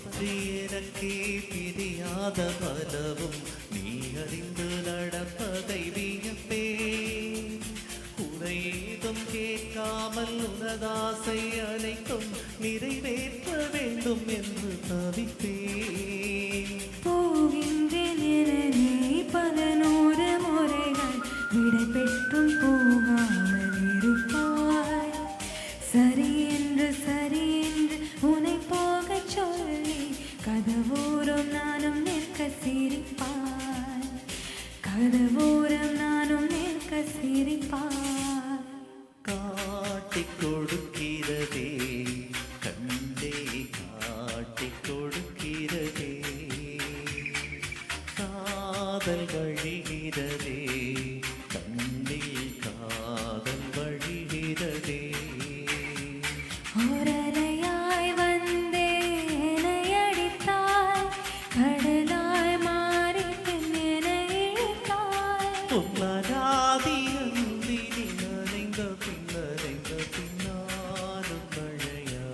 பற்றி எனக்கே பிரியாத பலவும் நீ அறிந்து நடப்பதை வியப்பே. உனையேதும் கேட்காமல் உனதாசை அனைத்தும் நிறைவேற்ற வேண்டும் என்று தவிப்பே. பல நூறு முறைகள் விடை பெற்றும் போகாமல் இருப்பாய். சரி என்று உன்னை போக சொல்லி கதவோரம் நானும் நிற்க சிரிப்பாய். கதவோரம் நானும் நிற்க சிரிப்பாய். காட்டிக் கொடுக்கிறதே கண்டே காட்டிக் கொடுக்கிறதே. காதல் வழிகிறதே கண்ணில் காதல் வழிகிறதே. ஓரலையாய் வந்தே என்னை அடித்தாய். கடலாய் மாறி என்னை இழுத்தாய். பொன்னராதி அந்தி நனைந்த பின்னரைந்த பின்னாலும் மழையாய்.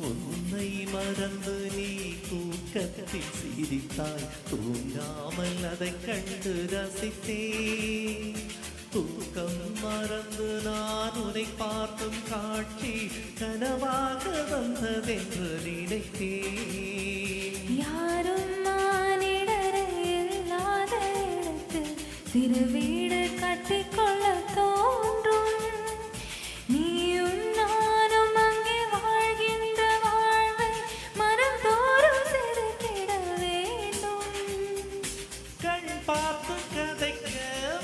உன்னை மறந்து நீ தூக்கத்தில் சிரித்தாய். தூங்காமல் அதை கண்டு ரசித்தே. தூக்கம் மறந்து நான் உன்னை பார்க்கும் காட்சி கனவாக வந்ததென்று நினைத்தேன். யாரும் மானிடரை இல்லாத இடத்தில் சிறு வீடு கட்டிக்கொள்ள தோன்றும். நீயும் நானும் அங்கே வாழ்கின்ற வாழ்வை மனம் தோறும் சிரித்திட வேண்டும். கண் பார்த்து கதைக்க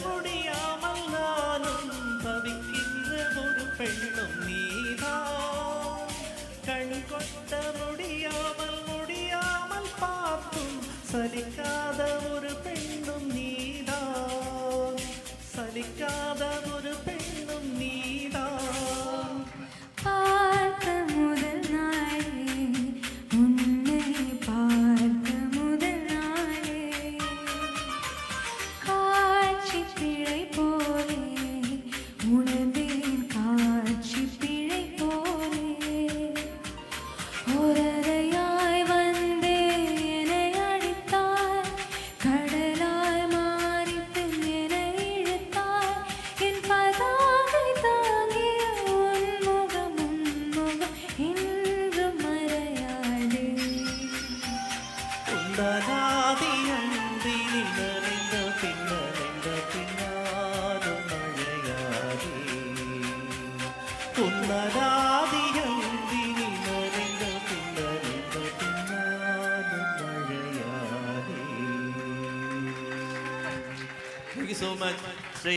முடியாமல் நானும் தவிக்கின்ற ஒரு பெண்ணும் நீதான். கண் கொட்ட முடியாமல் பார்த்தும் சலிக்காத ஒரு பெண்ணும் நீதான். சலிக்காத ஒரு பெண்ணும் நீதான். பார்த்த முதல் நாளே உன்னை பார்த்த முதல் நாளே காட்சி பிழை போலே உணர்ந்தேன். காட்சி பிழை போலே ஓரறையாய் வந்தே என்னை அடித்தாய். கடலாய் மாறி என்னை இழுத்தாய். என் பதாகை தாங்கிய உன் முகம் இன்று மறையாதே. உந்தனாதி அந்தி நனைந்த பின்னரைந்த பின்னாலும் மழையாதே. உந்தனாதி அந்தி நனைந்த பின்னரைந்த பின்னாலும் மழையாதே. Thank you so much.